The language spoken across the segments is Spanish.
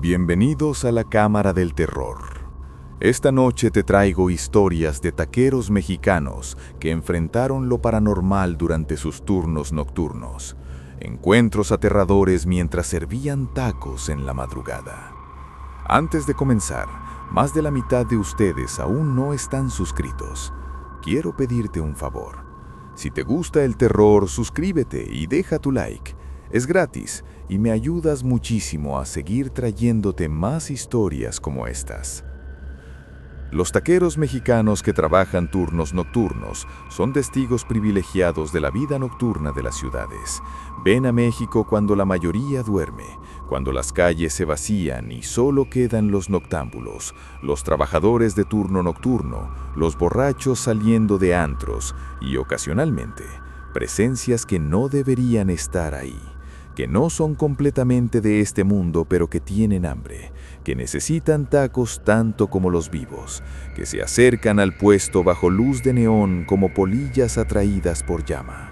Bienvenidos a la Cámara del Terror. Esta noche te traigo historias de taqueros mexicanos que enfrentaron lo paranormal durante sus turnos nocturnos. Encuentros aterradores mientras servían tacos en la madrugada. Antes de comenzar, más de la mitad de ustedes aún no están suscritos. Quiero pedirte un favor. Si te gusta el terror, suscríbete y deja tu like. Es gratis y me ayudas muchísimo a seguir trayéndote más historias como estas. Los taqueros mexicanos que trabajan turnos nocturnos son testigos privilegiados de la vida nocturna de las ciudades. Ven a México cuando la mayoría duerme, cuando las calles se vacían y solo quedan los noctámbulos, los trabajadores de turno nocturno, los borrachos saliendo de antros y, ocasionalmente, presencias que no deberían estar ahí, que no son completamente de este mundo pero que tienen hambre, que necesitan tacos tanto como los vivos, que se acercan al puesto bajo luz de neón como polillas atraídas por llama.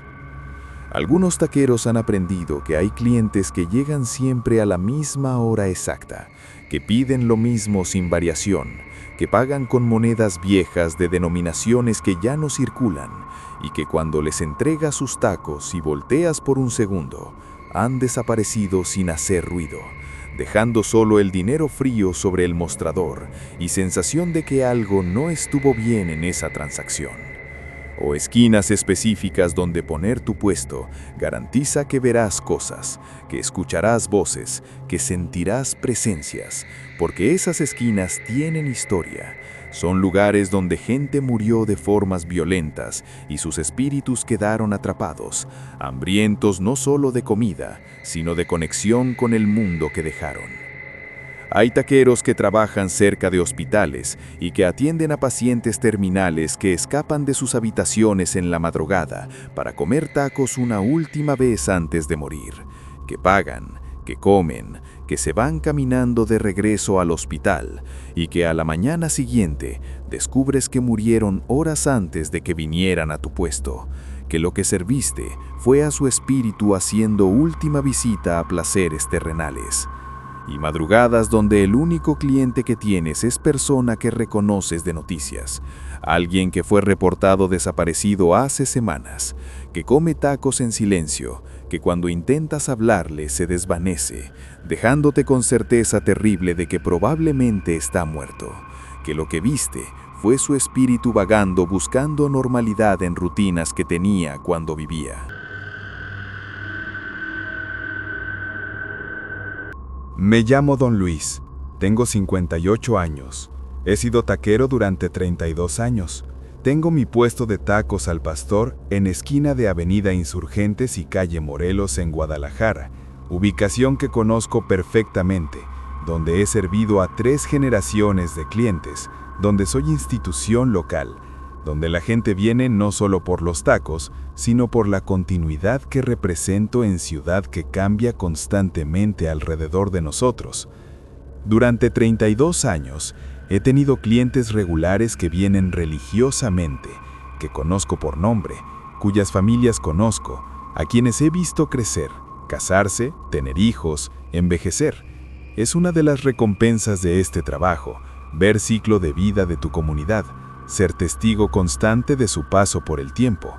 Algunos taqueros han aprendido que hay clientes que llegan siempre a la misma hora exacta, que piden lo mismo sin variación, que pagan con monedas viejas de denominaciones que ya no circulan y que cuando les entregas sus tacos y volteas por un segundo, han desaparecido sin hacer ruido, dejando solo el dinero frío sobre el mostrador y sensación de que algo no estuvo bien en esa transacción. O esquinas específicas donde poner tu puesto garantiza que verás cosas, que escucharás voces, que sentirás presencias, porque esas esquinas tienen historia. Son lugares donde gente murió de formas violentas y sus espíritus quedaron atrapados, hambrientos no solo de comida, sino de conexión con el mundo que dejaron. Hay taqueros que trabajan cerca de hospitales y que atienden a pacientes terminales que escapan de sus habitaciones en la madrugada para comer tacos una última vez antes de morir, que pagan, que comen, que se van caminando de regreso al hospital y que a la mañana siguiente descubres que murieron horas antes de que vinieran a tu puesto, que lo que serviste fue a su espíritu haciendo última visita a placeres terrenales. Y madrugadas donde el único cliente que tienes es persona que reconoces de noticias, alguien que fue reportado desaparecido hace semanas, que come tacos en silencio, que cuando intentas hablarle se desvanece, dejándote con certeza terrible de que probablemente está muerto, que lo que viste fue su espíritu vagando buscando normalidad en rutinas que tenía cuando vivía. Me llamo Don Luis, tengo 58 años, he sido taquero durante 32 años. Tengo mi puesto de tacos al pastor en esquina de Avenida Insurgentes y Calle Morelos en Guadalajara, ubicación que conozco perfectamente, donde he servido a 3 generaciones de clientes, donde soy institución local, donde la gente viene no solo por los tacos, sino por la continuidad que represento en ciudad que cambia constantemente alrededor de nosotros. Durante 32 años, he tenido clientes regulares que vienen religiosamente, que conozco por nombre, cuyas familias conozco, a quienes he visto crecer, casarse, tener hijos, envejecer. Es una de las recompensas de este trabajo, ver ciclo de vida de tu comunidad, ser testigo constante de su paso por el tiempo.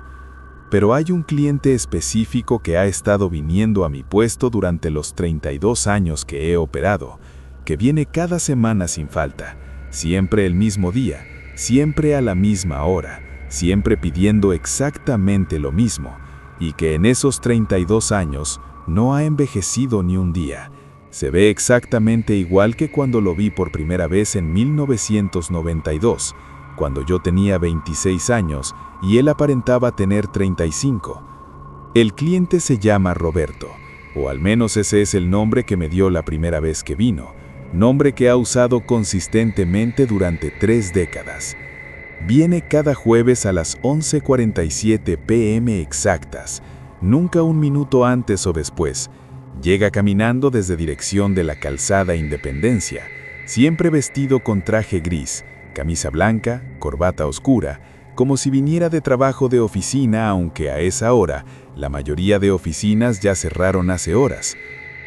Pero hay un cliente específico que ha estado viniendo a mi puesto durante los 32 años que he operado, que viene cada semana sin falta, siempre el mismo día, siempre a la misma hora, siempre pidiendo exactamente lo mismo, y que en esos 32 años no ha envejecido ni un día. Se ve exactamente igual que cuando lo vi por primera vez en 1992, cuando yo tenía 26 años y él aparentaba tener 35. El cliente se llama Roberto, o al menos ese es el nombre que me dio la primera vez que vino, nombre que ha usado consistentemente durante 3 décadas. Viene cada jueves a las 11:47 p.m. exactas, nunca un minuto antes o después. Llega caminando desde dirección de la Calzada Independencia, siempre vestido con traje gris, camisa blanca, corbata oscura, como si viniera de trabajo de oficina, aunque a esa hora la mayoría de oficinas ya cerraron hace horas.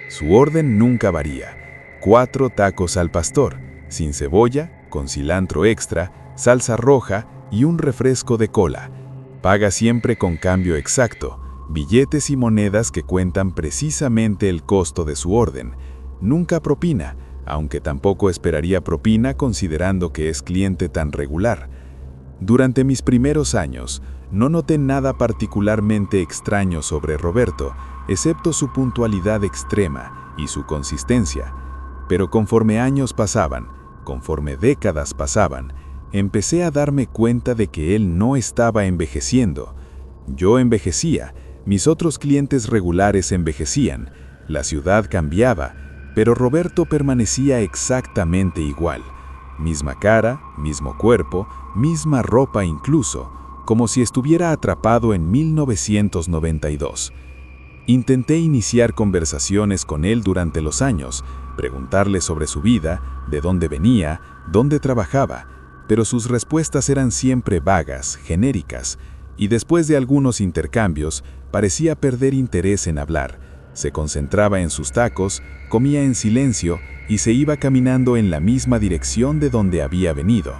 Su orden nunca varía. 4 tacos al pastor, sin cebolla, con cilantro extra, salsa roja y un refresco de cola. Paga siempre con cambio exacto, billetes y monedas que cuentan precisamente el costo de su orden. Nunca propina, aunque tampoco esperaría propina considerando que es cliente tan regular. Durante mis primeros años, no noté nada particularmente extraño sobre Roberto, excepto su puntualidad extrema y su consistencia. Pero conforme años pasaban, conforme décadas pasaban, empecé a darme cuenta de que él no estaba envejeciendo. Yo envejecía, mis otros clientes regulares envejecían, la ciudad cambiaba, pero Roberto permanecía exactamente igual. Misma cara, mismo cuerpo, misma ropa incluso, como si estuviera atrapado en 1992. Intenté iniciar conversaciones con él durante los años, preguntarle sobre su vida, de dónde venía, dónde trabajaba, pero sus respuestas eran siempre vagas, genéricas, y después de algunos intercambios, parecía perder interés en hablar. Se concentraba en sus tacos, comía en silencio y se iba caminando en la misma dirección de donde había venido.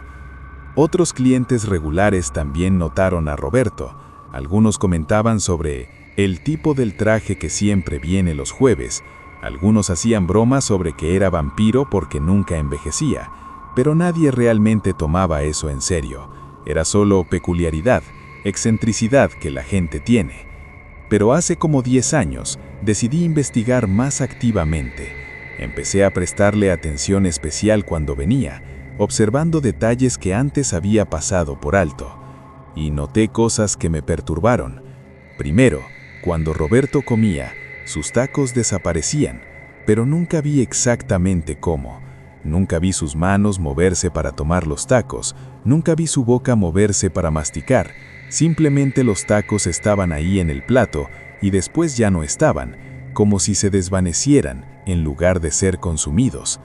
Otros clientes regulares también notaron a Roberto. Algunos comentaban sobre el tipo del traje que siempre viene los jueves. Algunos hacían bromas sobre que era vampiro porque nunca envejecía, pero nadie realmente tomaba eso en serio. Era solo peculiaridad, excentricidad que la gente tiene. Pero hace como 10 años decidí investigar más activamente. Empecé a prestarle atención especial cuando venía, observando detalles que antes había pasado por alto. Y noté cosas que me perturbaron. Primero, cuando Roberto comía, sus tacos desaparecían, pero nunca vi exactamente cómo. Nunca vi sus manos moverse para tomar los tacos, nunca vi su boca moverse para masticar. Simplemente los tacos estaban ahí en el plato y después ya no estaban, como si se desvanecieran en lugar de ser consumidos.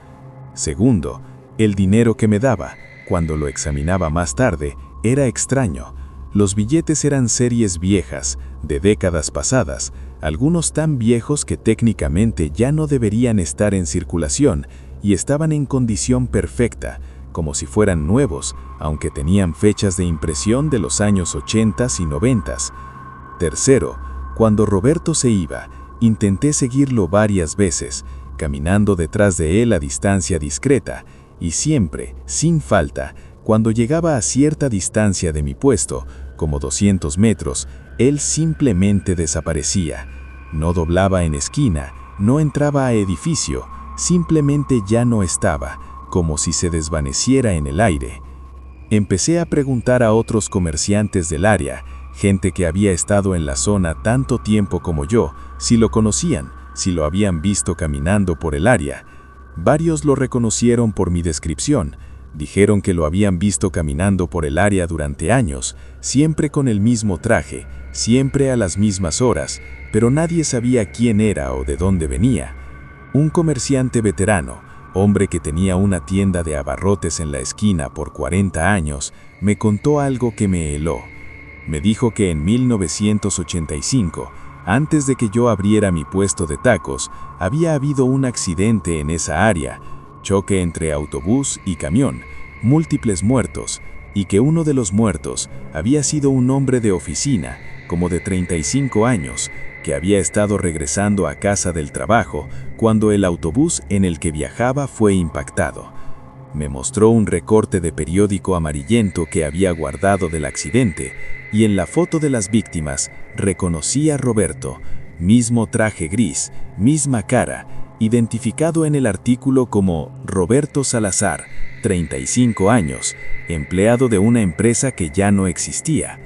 Segundo, el dinero que me daba, cuando lo examinaba más tarde, era extraño. Los billetes eran series viejas, de décadas pasadas, algunos tan viejos que técnicamente ya no deberían estar en circulación y estaban en condición perfecta, como si fueran nuevos, aunque tenían fechas de impresión de los años 80 y 90. Tercero, cuando Roberto se iba, intenté seguirlo varias veces, caminando detrás de él a distancia discreta, y siempre, sin falta, cuando llegaba a cierta distancia de mi puesto, como 200 metros, él simplemente desaparecía. No doblaba en esquina, no entraba a edificio, simplemente ya no estaba, como si se desvaneciera en el aire. Empecé a preguntar a otros comerciantes del área, gente que había estado en la zona tanto tiempo como yo, si lo conocían, si lo habían visto caminando por el área. Varios lo reconocieron por mi descripción. Dijeron que lo habían visto caminando por el área durante años, siempre con el mismo traje, siempre a las mismas horas, pero nadie sabía quién era o de dónde venía. Un comerciante veterano, hombre que tenía una tienda de abarrotes en la esquina por 40 años, me contó algo que me heló. Me dijo que en 1985, antes de que yo abriera mi puesto de tacos, había habido un accidente en esa área, choque entre autobús y camión, múltiples muertos, y que uno de los muertos había sido un hombre de oficina, como de 35 años, que había estado regresando a casa del trabajo cuando el autobús en el que viajaba fue impactado. Me mostró un recorte de periódico amarillento que había guardado del accidente, y en la foto de las víctimas reconocí a Roberto, mismo traje gris, misma cara, identificado en el artículo como Roberto Salazar, 35 años, empleado de una empresa que ya no existía.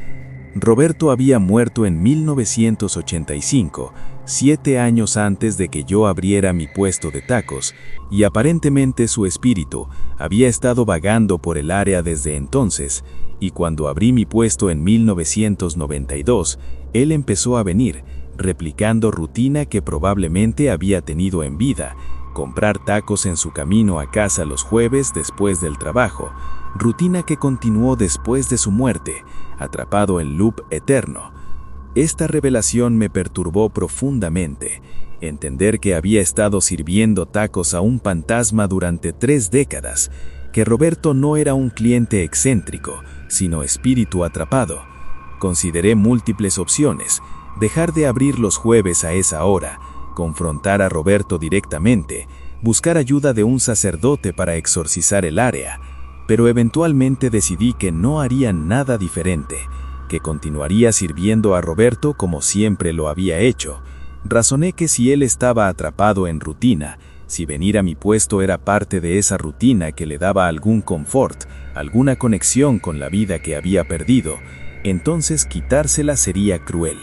Roberto había muerto en 1985, 7 años antes de que yo abriera mi puesto de tacos, y aparentemente su espíritu había estado vagando por el área desde entonces, y cuando abrí mi puesto en 1992, él empezó a venir, replicando rutina que probablemente había tenido en vida, comprar tacos en su camino a casa los jueves después del trabajo, rutina que continuó después de su muerte, atrapado en loop eterno. Esta revelación me perturbó profundamente. entender que había estado sirviendo tacos a un fantasma durante 3 décadas, que Roberto no era un cliente excéntrico, sino espíritu atrapado. Consideré múltiples opciones: dejar de abrir los jueves a esa hora, confrontar a Roberto directamente, buscar ayuda de un sacerdote para exorcizar el área, pero eventualmente decidí que no haría nada diferente, que continuaría sirviendo a Roberto como siempre lo había hecho. Razoné que si él estaba atrapado en rutina, si venir a mi puesto era parte de esa rutina que le daba algún confort, alguna conexión con la vida que había perdido, entonces quitársela sería cruel.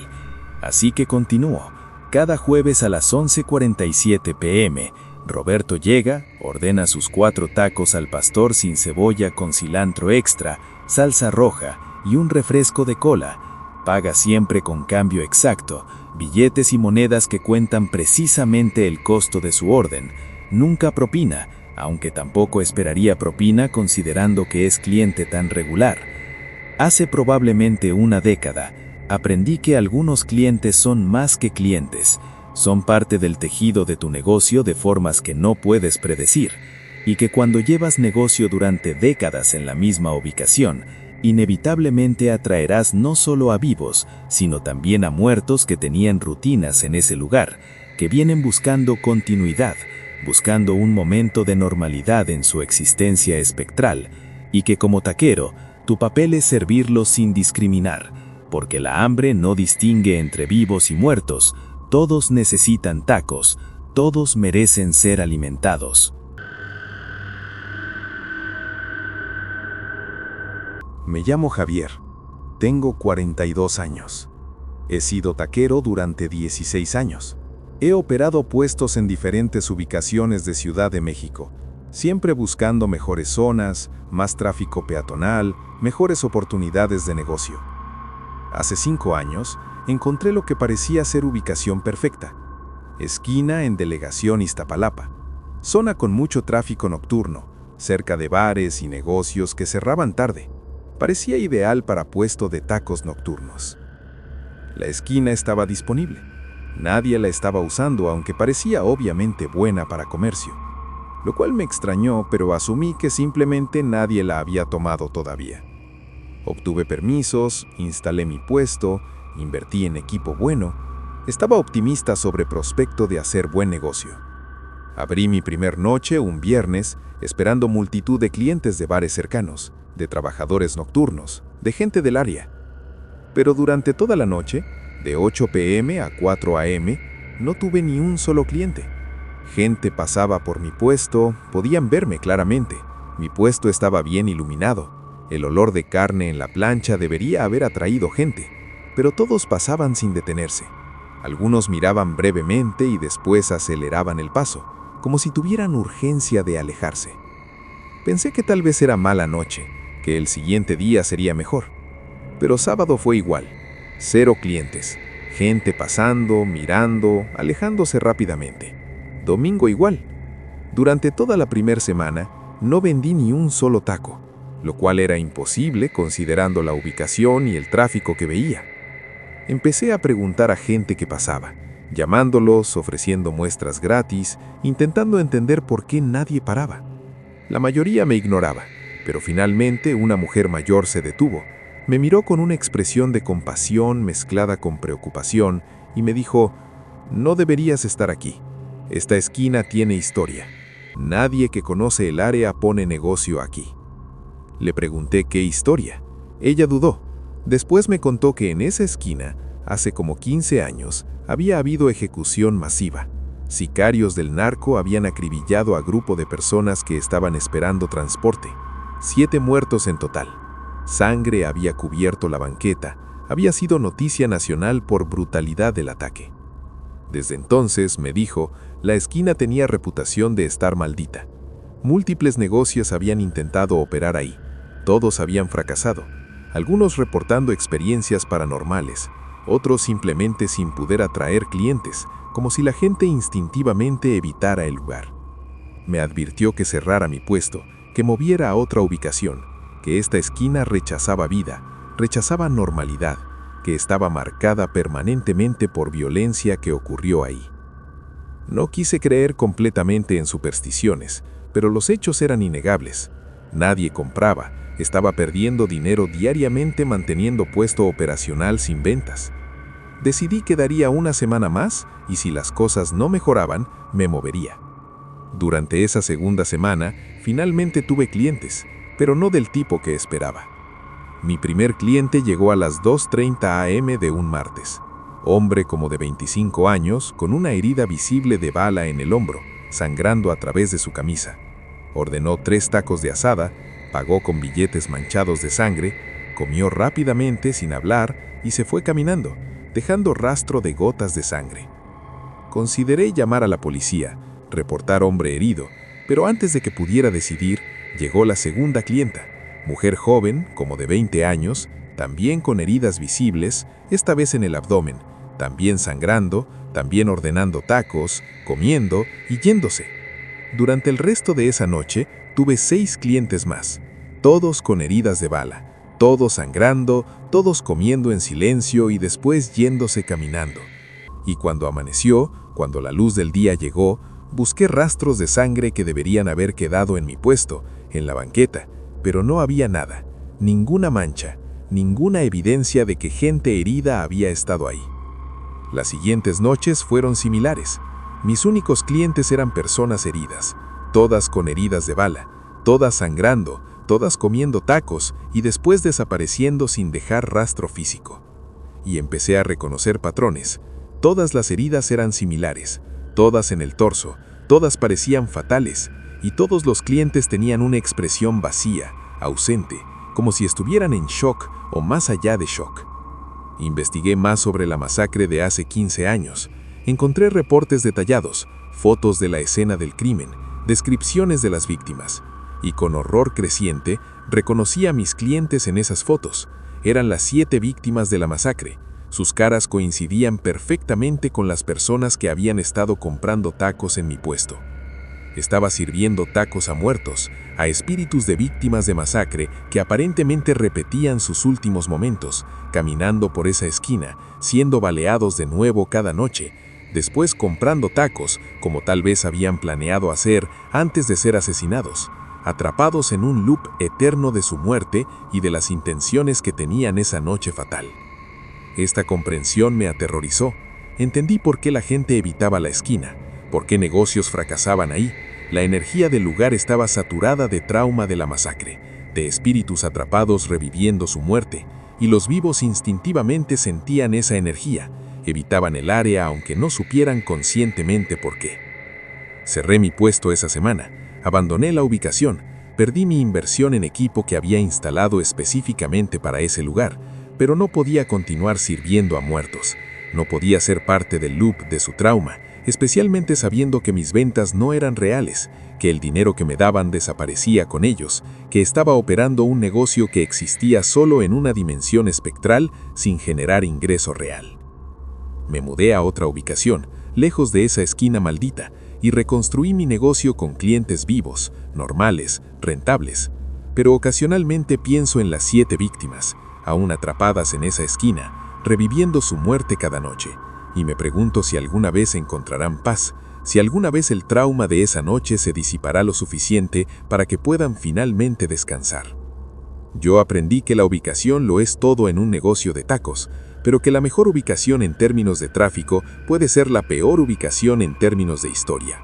Así que continuó. Cada jueves a las 11:47 p.m., Roberto llega, ordena sus 4 tacos al pastor sin cebolla con cilantro extra, salsa roja y un refresco de cola. Paga siempre con cambio exacto, billetes y monedas que cuentan precisamente el costo de su orden. Nunca propina, aunque tampoco esperaría propina considerando que es cliente tan regular. Hace probablemente una década, aprendí que algunos clientes son más que clientes, son parte del tejido de tu negocio de formas que no puedes predecir, y que cuando llevas negocio durante décadas en la misma ubicación, inevitablemente atraerás no solo a vivos, sino también a muertos que tenían rutinas en ese lugar, que vienen buscando continuidad, buscando un momento de normalidad en su existencia espectral, y que como taquero, tu papel es servirlos sin discriminar, porque la hambre no distingue entre vivos y muertos, todos necesitan tacos, todos merecen ser alimentados. Me llamo Javier. Tengo 42 años. He sido taquero durante 16 años. He operado puestos en diferentes ubicaciones de Ciudad de México, siempre buscando mejores zonas, más tráfico peatonal, mejores oportunidades de negocio. Hace 5 años, encontré lo que parecía ser ubicación perfecta. Esquina en Delegación Iztapalapa. Zona con mucho tráfico nocturno, cerca de bares y negocios que cerraban tarde. Parecía ideal para puesto de tacos nocturnos. La esquina estaba disponible. Nadie la estaba usando, aunque parecía obviamente buena para comercio. Lo cual me extrañó, pero asumí que simplemente nadie la había tomado todavía. Obtuve permisos, instalé mi puesto, invertí en equipo bueno. Estaba optimista sobre prospecto de hacer buen negocio. Abrí mi primer noche un viernes, esperando multitud de clientes de bares cercanos, de trabajadores nocturnos, de gente del área. Pero durante toda la noche, de 8 p.m. a 4 a.m., no tuve ni un solo cliente. Gente pasaba por mi puesto, podían verme claramente. Mi puesto estaba bien iluminado. El olor de carne en la plancha debería haber atraído gente, pero todos pasaban sin detenerse. Algunos miraban brevemente y después aceleraban el paso, como si tuvieran urgencia de alejarse. Pensé que tal vez era mala noche, que el siguiente día sería mejor. Pero sábado fue igual. 0 clientes. Gente pasando, mirando, alejándose rápidamente. Domingo igual. Durante toda la primera semana, no vendí ni un solo taco, lo cual era imposible considerando la ubicación y el tráfico que veía. Empecé a preguntar a gente que pasaba, llamándolos, ofreciendo muestras gratis, intentando entender por qué nadie paraba. La mayoría me ignoraba, pero finalmente una mujer mayor se detuvo, me miró con una expresión de compasión mezclada con preocupación y me dijo: «No deberías estar aquí. Esta esquina tiene historia. Nadie que conoce el área pone negocio aquí». Le pregunté qué historia. Ella dudó. Después me contó que en esa esquina, hace como 15 años, había habido ejecución masiva. Sicarios del narco habían acribillado a grupo de personas que estaban esperando transporte. 7 muertos en total. Sangre había cubierto la banqueta. Había sido noticia nacional por brutalidad del ataque. Desde entonces, me dijo, la esquina tenía reputación de estar maldita. Múltiples negocios habían intentado operar ahí. Todos habían fracasado. Algunos reportando experiencias paranormales, otros simplemente sin poder atraer clientes, como si la gente instintivamente evitara el lugar. Me advirtió que cerrara mi puesto, que moviera a otra ubicación, que esta esquina rechazaba vida, rechazaba normalidad, que estaba marcada permanentemente por violencia que ocurrió ahí. No quise creer completamente en supersticiones, pero los hechos eran innegables. Nadie compraba, estaba perdiendo dinero diariamente manteniendo puesto operacional sin ventas. Decidí que daría una semana más y si las cosas no mejoraban, me movería. Durante esa segunda semana, finalmente tuve clientes, pero no del tipo que esperaba. Mi primer cliente llegó a las 2:30 am de un martes. Hombre como de 25 años, con una herida visible de bala en el hombro, sangrando a través de su camisa. Ordenó 3 tacos de asada, pagó con billetes manchados de sangre, comió rápidamente sin hablar y se fue caminando, dejando rastro de gotas de sangre. Consideré llamar a la policía, reportar hombre herido, pero antes de que pudiera decidir, llegó la segunda clienta, mujer joven, como de 20 años, también con heridas visibles, esta vez en el abdomen, también sangrando, también ordenando tacos, comiendo y yéndose. Durante el resto de esa noche, tuve 6 clientes más, todos con heridas de bala, todos sangrando, todos comiendo en silencio y después yéndose caminando. Y cuando amaneció, cuando la luz del día llegó, busqué rastros de sangre que deberían haber quedado en mi puesto, en la banqueta, pero no había nada, ninguna mancha, ninguna evidencia de que gente herida había estado ahí. Las siguientes noches fueron similares. Mis únicos clientes eran personas heridas, todas con heridas de bala, todas sangrando, todas comiendo tacos y después desapareciendo sin dejar rastro físico. Y empecé a reconocer patrones. Todas las heridas eran similares, todas en el torso, todas parecían fatales, y todos los clientes tenían una expresión vacía, ausente, como si estuvieran en shock o más allá de shock. Investigué más sobre la masacre de hace 15 años. Encontré reportes detallados, fotos de la escena del crimen, descripciones de las víctimas, y con horror creciente reconocí a mis clientes en esas fotos. Eran las 7 víctimas de la masacre. Sus caras coincidían perfectamente con las personas que habían estado comprando tacos en mi puesto. Estaba sirviendo tacos a muertos, a espíritus de víctimas de masacre que aparentemente repetían sus últimos momentos, caminando por esa esquina, siendo baleados de nuevo cada noche, después comprando tacos, como tal vez habían planeado hacer antes de ser asesinados, atrapados en un loop eterno de su muerte y de las intenciones que tenían esa noche fatal. Esta comprensión me aterrorizó. Entendí por qué la gente evitaba la esquina, por qué negocios fracasaban ahí. La energía del lugar estaba saturada de trauma de la masacre, de espíritus atrapados reviviendo su muerte, y los vivos instintivamente sentían esa energía, evitaban el área aunque no supieran conscientemente por qué. Cerré mi puesto esa semana, abandoné la ubicación, perdí mi inversión en equipo que había instalado específicamente para ese lugar, pero no podía continuar sirviendo a muertos, no podía ser parte del loop de su trauma, especialmente sabiendo que mis ventas no eran reales, que el dinero que me daban desaparecía con ellos, que estaba operando un negocio que existía solo en una dimensión espectral sin generar ingreso real. Me mudé a otra ubicación, lejos de esa esquina maldita, y reconstruí mi negocio con clientes vivos, normales, rentables. Pero ocasionalmente pienso en las 7 víctimas, aún atrapadas en esa esquina, reviviendo su muerte cada noche, y me pregunto si alguna vez encontrarán paz, si alguna vez el trauma de esa noche se disipará lo suficiente para que puedan finalmente descansar. Yo aprendí que la ubicación lo es todo en un negocio de tacos, pero que la mejor ubicación en términos de tráfico puede ser la peor ubicación en términos de historia,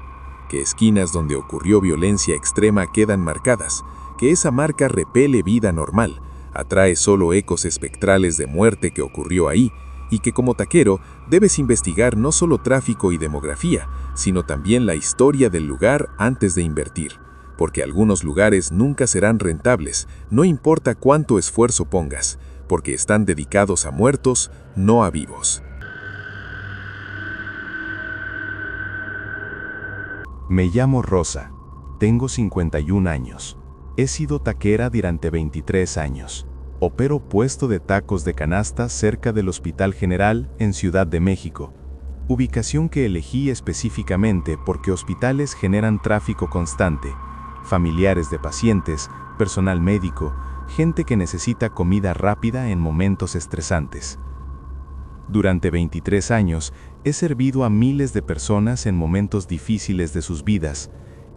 que esquinas donde ocurrió violencia extrema quedan marcadas, que esa marca repele vida normal, atrae solo ecos espectrales de muerte que ocurrió ahí, y que como taquero debes investigar no solo tráfico y demografía, sino también la historia del lugar antes de invertir, porque algunos lugares nunca serán rentables, no importa cuánto esfuerzo pongas, porque están dedicados a muertos, no a vivos. Me llamo Rosa, tengo 51 años. He sido taquera durante 23 años. Opero puesto de tacos de canasta cerca del Hospital General en Ciudad de México, ubicación que elegí específicamente porque hospitales generan tráfico constante, familiares de pacientes, personal médico, gente que necesita comida rápida en momentos estresantes. Durante 23 años, he servido a miles de personas en momentos difíciles de sus vidas.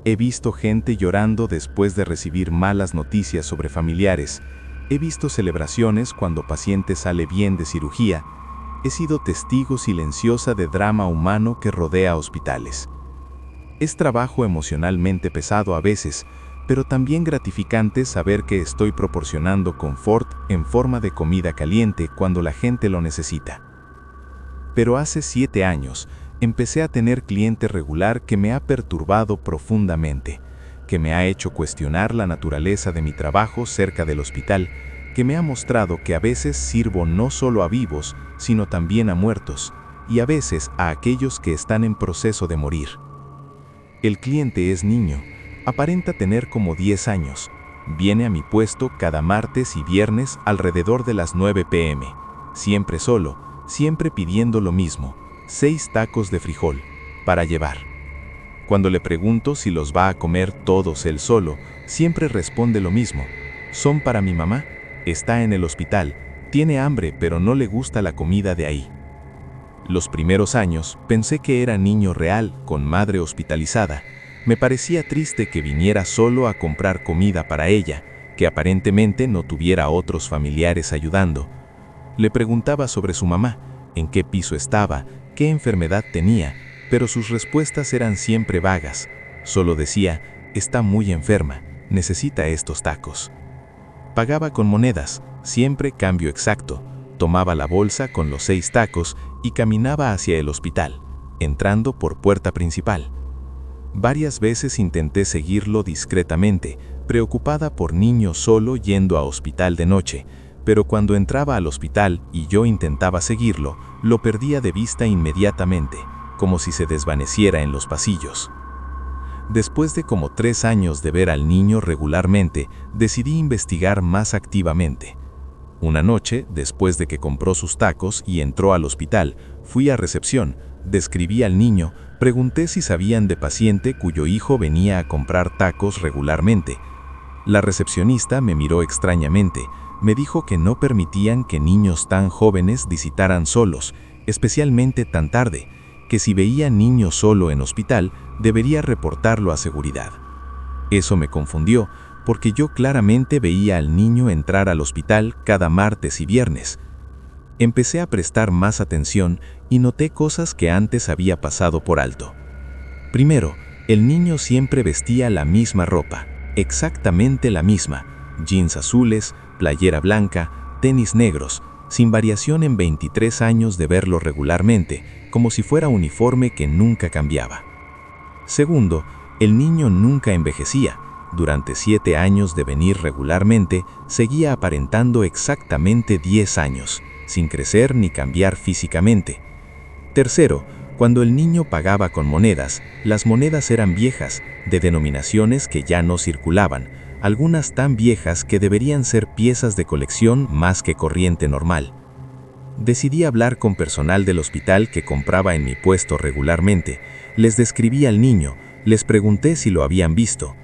He visto gente llorando después de recibir malas noticias sobre familiares. He visto celebraciones cuando paciente sale bien de cirugía. He sido testigo silenciosa de drama humano que rodea hospitales. Es trabajo emocionalmente pesado a veces, pero también gratificante saber que estoy proporcionando confort en forma de comida caliente cuando la gente lo necesita. Pero hace 7 años, empecé a tener cliente regular que me ha perturbado profundamente, que me ha hecho cuestionar la naturaleza de mi trabajo cerca del hospital, que me ha mostrado que a veces sirvo no solo a vivos, sino también a muertos, y a veces a aquellos que están en proceso de morir. El cliente es niño, aparenta tener como 10 años, viene a mi puesto cada martes y viernes alrededor de las 9 p.m., siempre solo, siempre pidiendo lo mismo, 6 tacos de frijol, para llevar. Cuando le pregunto si los va a comer todos él solo, siempre responde lo mismo, son para mi mamá, está en el hospital, tiene hambre pero no le gusta la comida de ahí. Los primeros años pensé que era niño real, con madre hospitalizada. Me parecía triste que viniera solo a comprar comida para ella, que aparentemente no tuviera otros familiares ayudando. Le preguntaba sobre su mamá, en qué piso estaba, qué enfermedad tenía, pero sus respuestas eran siempre vagas. Solo decía, está muy enferma, necesita estos tacos. Pagaba con monedas, siempre cambio exacto. Tomaba la bolsa con los 6 tacos y caminaba hacia el hospital, entrando por puerta principal. Varias veces intenté seguirlo discretamente, preocupada por niño solo yendo a hospital de noche, pero cuando entraba al hospital y yo intentaba seguirlo, lo perdía de vista inmediatamente, como si se desvaneciera en los pasillos. Después de como 3 años de ver al niño regularmente, decidí investigar más activamente. Una noche, después de que compró sus tacos y entró al hospital, fui a recepción, describí al niño, pregunté si sabían de paciente cuyo hijo venía a comprar tacos regularmente. La recepcionista me miró extrañamente, me dijo que no permitían que niños tan jóvenes visitaran solos, especialmente tan tarde, que si veía niño solo en hospital, debería reportarlo a seguridad. Eso me confundió, porque yo claramente veía al niño entrar al hospital cada martes y viernes. Empecé a prestar más atención y noté cosas que antes había pasado por alto. Primero, el niño siempre vestía la misma ropa, exactamente la misma, jeans azules, playera blanca, tenis negros, sin variación en 23 años de verlo regularmente, como si fuera uniforme que nunca cambiaba. Segundo, el niño nunca envejecía. Durante 7 años de venir regularmente, seguía aparentando exactamente 10 años, sin crecer ni cambiar físicamente. Tercero, cuando el niño pagaba con monedas, las monedas eran viejas, de denominaciones que ya no circulaban, algunas tan viejas que deberían ser piezas de colección más que corriente normal. Decidí hablar con personal del hospital que compraba en mi puesto regularmente. Les describí al niño, les pregunté si lo habían visto.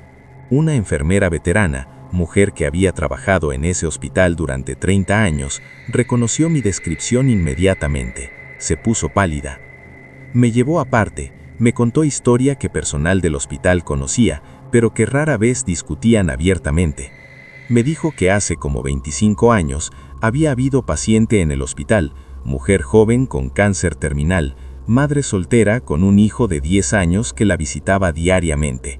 Una enfermera veterana, mujer que había trabajado en ese hospital durante 30 años, reconoció mi descripción inmediatamente. Se puso pálida. Me llevó aparte, me contó historia que personal del hospital conocía, pero que rara vez discutían abiertamente. Me dijo que hace como 25 años había habido paciente en el hospital, mujer joven con cáncer terminal, madre soltera con un hijo de 10 años que la visitaba diariamente.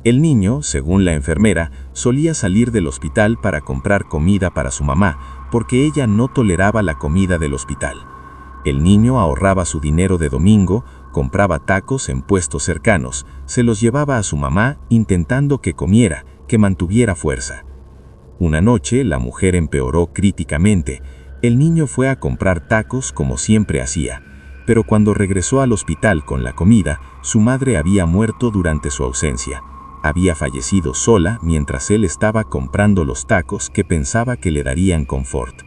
El niño, según la enfermera, solía salir del hospital para comprar comida para su mamá, porque ella no toleraba la comida del hospital. El niño ahorraba su dinero de domingo, compraba tacos en puestos cercanos, se los llevaba a su mamá intentando que comiera, que mantuviera fuerza. Una noche la mujer empeoró críticamente. El niño fue a comprar tacos como siempre hacía, pero cuando regresó al hospital con la comida, su madre había muerto durante su ausencia. Había fallecido sola mientras él estaba comprando los tacos que pensaba que le darían confort.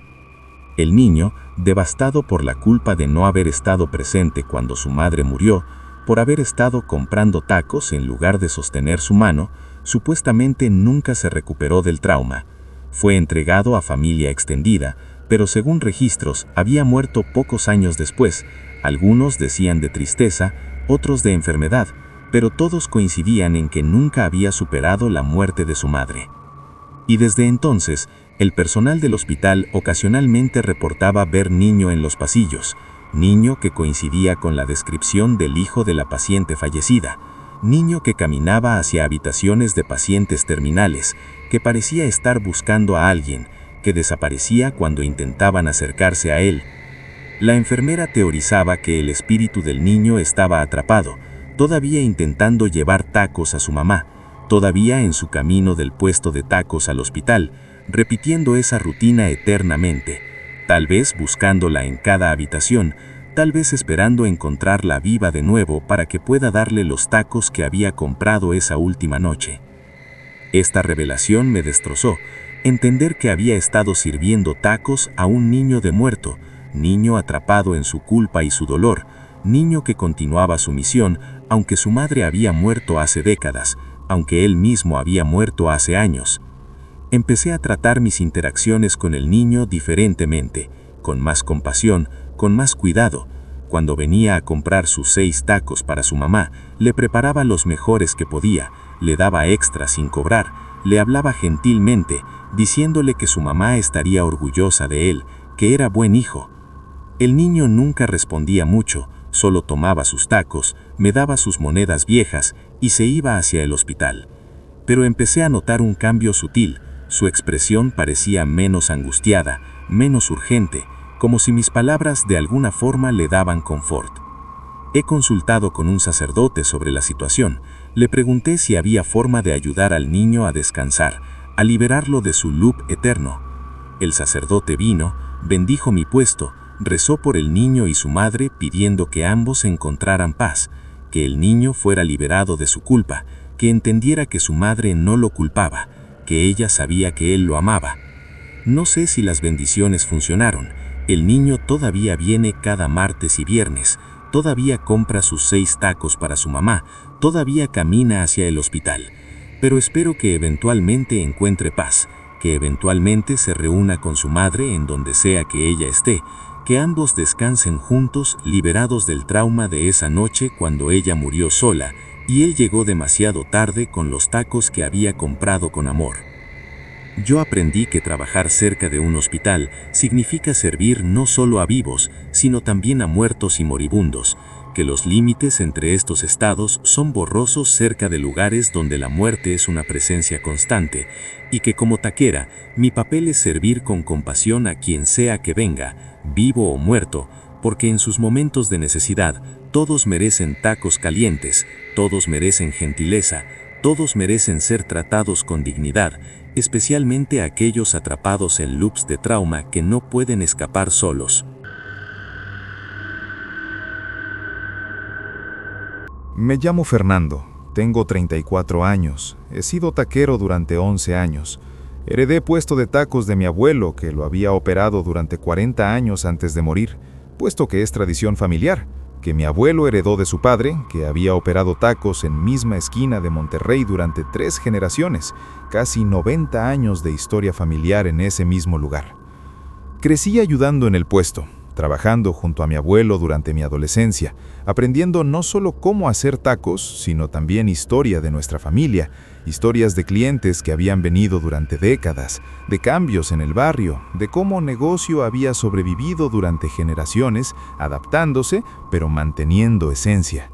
El niño, devastado por la culpa de no haber estado presente cuando su madre murió, por haber estado comprando tacos en lugar de sostener su mano, supuestamente nunca se recuperó del trauma. Fue entregado a familia extendida, pero según registros había muerto pocos años después. Algunos decían de tristeza, otros de enfermedad, pero todos coincidían en que nunca había superado la muerte de su madre. Y desde entonces, el personal del hospital ocasionalmente reportaba ver niño en los pasillos, niño que coincidía con la descripción del hijo de la paciente fallecida, niño que caminaba hacia habitaciones de pacientes terminales, que parecía estar buscando a alguien, que desaparecía cuando intentaban acercarse a él. La enfermera teorizaba que el espíritu del niño estaba atrapado, todavía intentando llevar tacos a su mamá, todavía en su camino del puesto de tacos al hospital, repitiendo esa rutina eternamente, tal vez buscándola en cada habitación, tal vez esperando encontrarla viva de nuevo para que pueda darle los tacos que había comprado esa última noche. Esta revelación me destrozó, entender que había estado sirviendo tacos a un niño de muerto, niño atrapado en su culpa y su dolor, niño que continuaba su misión, aunque su madre había muerto hace décadas, aunque él mismo había muerto hace años. Empecé a tratar mis interacciones con el niño diferentemente, con más compasión, con más cuidado. Cuando venía a comprar sus 6 tacos para su mamá, le preparaba los mejores que podía, le daba extra sin cobrar, le hablaba gentilmente, diciéndole que su mamá estaría orgullosa de él, que era buen hijo. El niño nunca respondía mucho, solo tomaba sus tacos, me daba sus monedas viejas y se iba hacia el hospital. Pero empecé a notar un cambio sutil, su expresión parecía menos angustiada, menos urgente, como si mis palabras de alguna forma le daban confort. He consultado con un sacerdote sobre la situación, le pregunté si había forma de ayudar al niño a descansar, a liberarlo de su loop eterno. El sacerdote vino, bendijo mi puesto, rezó por el niño y su madre pidiendo que ambos encontraran paz, que el niño fuera liberado de su culpa, que entendiera que su madre no lo culpaba, que ella sabía que él lo amaba. No sé si las bendiciones funcionaron. El niño todavía viene cada martes y viernes, todavía compra sus 6 tacos para su mamá, todavía camina hacia el hospital. Pero espero que eventualmente encuentre paz, que eventualmente se reúna con su madre en donde sea que ella esté, que ambos descansen juntos, liberados del trauma de esa noche cuando ella murió sola y él llegó demasiado tarde con los tacos que había comprado con amor. Yo aprendí que trabajar cerca de un hospital significa servir no solo a vivos, sino también a muertos y moribundos, que los límites entre estos estados son borrosos cerca de lugares donde la muerte es una presencia constante, y que como taquera, mi papel es servir con compasión a quien sea que venga, vivo o muerto, porque en sus momentos de necesidad, todos merecen tacos calientes, todos merecen gentileza, todos merecen ser tratados con dignidad, especialmente aquellos atrapados en loops de trauma que no pueden escapar solos. Me llamo Fernando, tengo 34 años, he sido taquero durante 11 años. Heredé puesto de tacos de mi abuelo, que lo había operado durante 40 años antes de morir, puesto que es tradición familiar, que mi abuelo heredó de su padre, que había operado tacos en misma esquina de Monterrey durante 3 generaciones, casi 90 años de historia familiar en ese mismo lugar. Crecí ayudando en el puesto, trabajando junto a mi abuelo durante mi adolescencia, aprendiendo no solo cómo hacer tacos, sino también historia de nuestra familia, historias de clientes que habían venido durante décadas, de cambios en el barrio, de cómo negocio había sobrevivido durante generaciones, adaptándose, pero manteniendo esencia.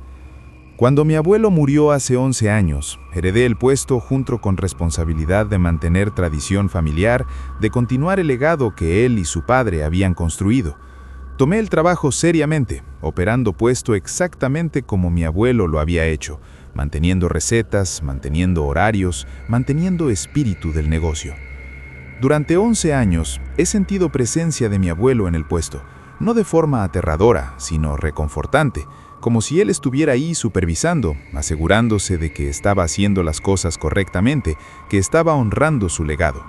Cuando mi abuelo murió hace 11 años, heredé el puesto junto con responsabilidad de mantener tradición familiar, de continuar el legado que él y su padre habían construido. Tomé el trabajo seriamente, operando puesto exactamente como mi abuelo lo había hecho, manteniendo recetas, manteniendo horarios, manteniendo espíritu del negocio. Durante 11 años he sentido presencia de mi abuelo en el puesto, no de forma aterradora, sino reconfortante, como si él estuviera ahí supervisando, asegurándose de que estaba haciendo las cosas correctamente, que estaba honrando su legado.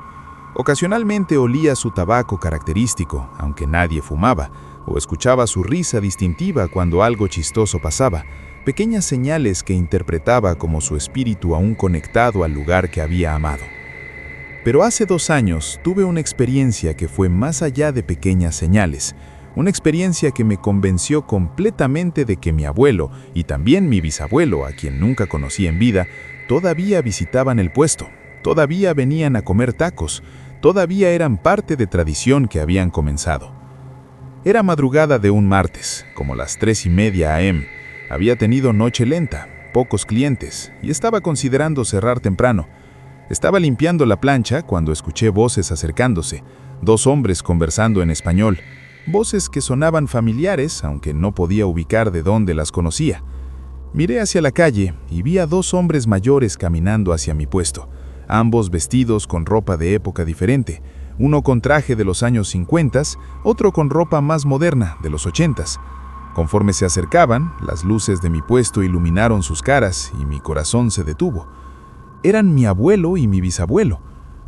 Ocasionalmente olía su tabaco característico, aunque nadie fumaba, o escuchaba su risa distintiva cuando algo chistoso pasaba, pequeñas señales que interpretaba como su espíritu aún conectado al lugar que había amado. Pero hace 2 años tuve una experiencia que fue más allá de pequeñas señales. Una experiencia que me convenció completamente de que mi abuelo y también mi bisabuelo, a quien nunca conocí en vida, todavía visitaban el puesto, todavía venían a comer tacos, todavía eran parte de tradición que habían comenzado. Era madrugada de un martes, como las 3:30 a.m. Había tenido noche lenta, pocos clientes, y estaba considerando cerrar temprano. Estaba limpiando la plancha cuando escuché voces acercándose, 2 hombres conversando en español, voces que sonaban familiares, aunque no podía ubicar de dónde las conocía. Miré hacia la calle y vi a 2 hombres mayores caminando hacia mi puesto, ambos vestidos con ropa de época diferente, uno con traje de los años 50, otro con ropa más moderna, de los 80. Conforme se acercaban, las luces de mi puesto iluminaron sus caras y mi corazón se detuvo. Eran mi abuelo y mi bisabuelo.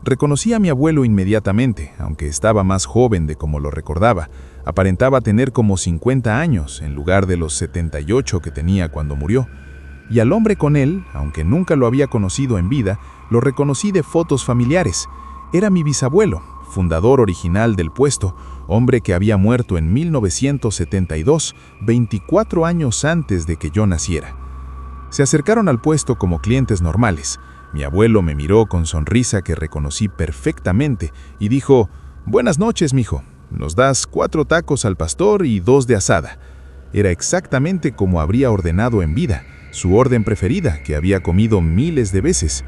Reconocí a mi abuelo inmediatamente, aunque estaba más joven de como lo recordaba. Aparentaba tener como 50 años, en lugar de los 78 que tenía cuando murió. Y al hombre con él, aunque nunca lo había conocido en vida, lo reconocí de fotos familiares. Era mi bisabuelo, fundador original del puesto, hombre que había muerto en 1972, 24 años antes de que yo naciera. Se acercaron al puesto como clientes normales. Mi abuelo me miró con sonrisa que reconocí perfectamente y dijo: «Buenas noches, mijo. Nos das 4 tacos al pastor y 2 de asada». Era exactamente como habría ordenado en vida, su orden preferida, que había comido miles de veces.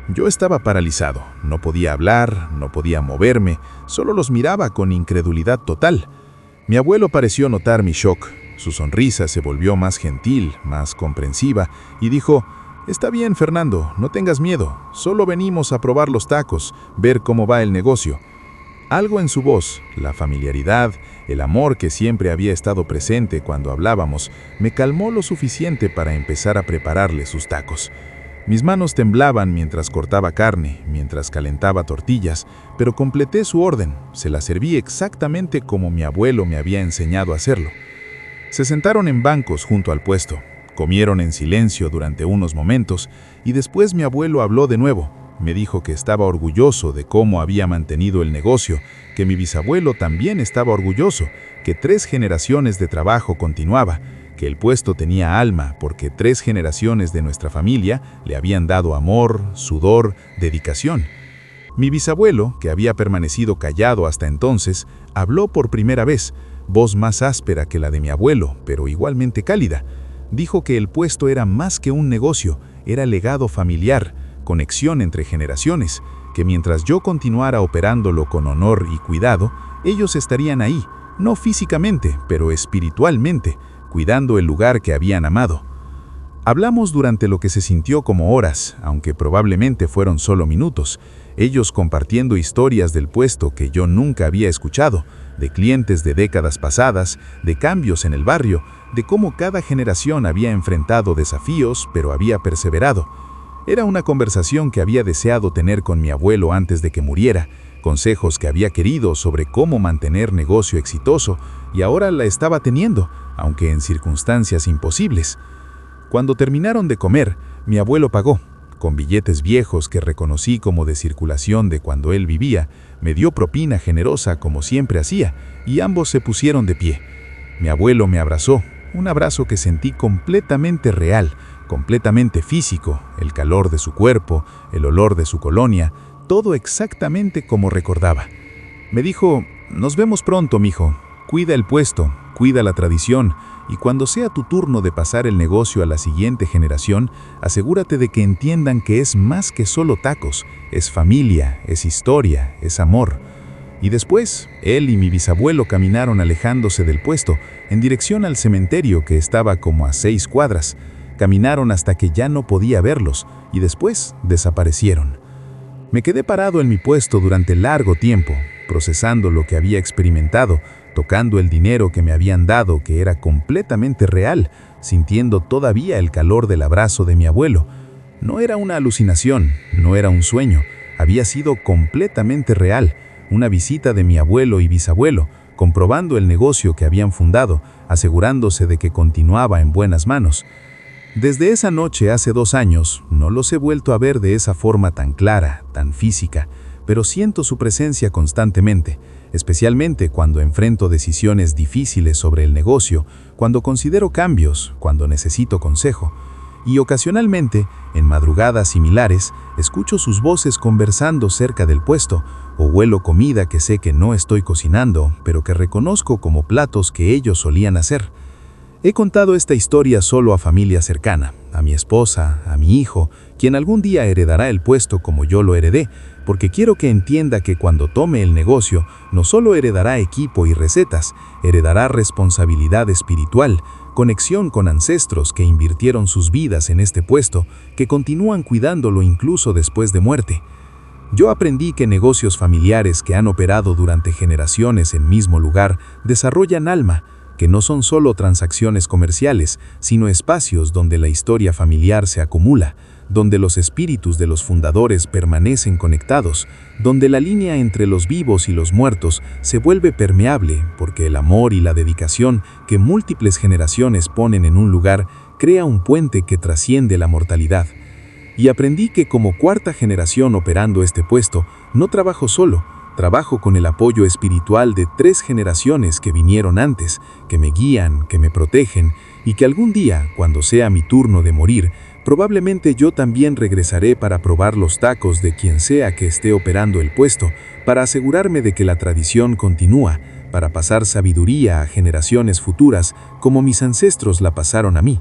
Yo estaba paralizado, no podía hablar, no podía moverme, solo los miraba con incredulidad total. Mi abuelo pareció notar mi shock. Su sonrisa se volvió más gentil, más comprensiva, y dijo: «Está bien, Fernando, no tengas miedo, solo venimos a probar los tacos, ver cómo va el negocio». Algo en su voz, la familiaridad, el amor que siempre había estado presente cuando hablábamos, me calmó lo suficiente para empezar a prepararle sus tacos. Mis manos temblaban mientras cortaba carne, mientras calentaba tortillas, pero completé su orden, se la serví exactamente como mi abuelo me había enseñado a hacerlo. Se sentaron en bancos junto al puesto. Comieron en silencio durante unos momentos y después mi abuelo habló de nuevo. Me dijo que estaba orgulloso de cómo había mantenido el negocio, que mi bisabuelo también estaba orgulloso, que 3 generaciones de trabajo continuaba, que el puesto tenía alma porque 3 generaciones de nuestra familia le habían dado amor, sudor, dedicación. Mi bisabuelo, que había permanecido callado hasta entonces, habló por primera vez, voz más áspera que la de mi abuelo, pero igualmente cálida. Dijo que el puesto era más que un negocio, era legado familiar, conexión entre generaciones, que mientras yo continuara operándolo con honor y cuidado, ellos estarían ahí, no físicamente, pero espiritualmente, cuidando el lugar que habían amado. Hablamos durante lo que se sintió como horas, aunque probablemente fueron solo minutos, ellos compartiendo historias del puesto que yo nunca había escuchado, de clientes de décadas pasadas, de cambios en el barrio, de cómo cada generación había enfrentado desafíos, pero había perseverado. Era una conversación que había deseado tener con mi abuelo antes de que muriera, consejos que había querido sobre cómo mantener negocio exitoso, y ahora la estaba teniendo, aunque en circunstancias imposibles. Cuando terminaron de comer, mi abuelo pagó. Con billetes viejos que reconocí como de circulación de cuando él vivía, me dio propina generosa como siempre hacía, y ambos se pusieron de pie. Mi abuelo me abrazó, un abrazo que sentí completamente real, completamente físico, el calor de su cuerpo, el olor de su colonia, todo exactamente como recordaba. Me dijo: «Nos vemos pronto, mijo. Cuida el puesto, cuida la tradición, y cuando sea tu turno de pasar el negocio a la siguiente generación, asegúrate de que entiendan que es más que solo tacos, es familia, es historia, es amor». Y después, él y mi bisabuelo caminaron alejándose del puesto, en dirección al cementerio que estaba como a 6 cuadras. Caminaron hasta que ya no podía verlos, y después desaparecieron. Me quedé parado en mi puesto durante largo tiempo, procesando lo que había experimentado, tocando el dinero que me habían dado, que era completamente real, sintiendo todavía el calor del abrazo de mi abuelo. No era una alucinación, no era un sueño, había sido completamente real, una visita de mi abuelo y bisabuelo, comprobando el negocio que habían fundado, asegurándose de que continuaba en buenas manos. Desde esa noche hace 2 años, no los he vuelto a ver de esa forma tan clara, tan física, pero siento su presencia constantemente, especialmente cuando enfrento decisiones difíciles sobre el negocio, cuando considero cambios, cuando necesito consejo. Y ocasionalmente, en madrugadas similares, escucho sus voces conversando cerca del puesto, o huelo comida que sé que no estoy cocinando, pero que reconozco como platos que ellos solían hacer. He contado esta historia solo a familia cercana, a mi esposa, a mi hijo, quien algún día heredará el puesto como yo lo heredé, porque quiero que entienda que cuando tome el negocio, no solo heredará equipo y recetas, heredará responsabilidad espiritual, conexión con ancestros que invirtieron sus vidas en este puesto, que continúan cuidándolo incluso después de muerte. Yo aprendí que negocios familiares que han operado durante generaciones en mismo lugar desarrollan alma, que no son solo transacciones comerciales, sino espacios donde la historia familiar se acumula, donde los espíritus de los fundadores permanecen conectados, donde la línea entre los vivos y los muertos se vuelve permeable, porque el amor y la dedicación que múltiples generaciones ponen en un lugar crea un puente que trasciende la mortalidad. Y aprendí que como cuarta generación operando este puesto, no trabajo solo, trabajo con el apoyo espiritual de 3 generaciones que vinieron antes, que me guían, que me protegen, y que algún día, cuando sea mi turno de morir, probablemente yo también regresaré para probar los tacos de quien sea que esté operando el puesto, para asegurarme de que la tradición continúa, para pasar sabiduría a generaciones futuras como mis ancestros la pasaron a mí.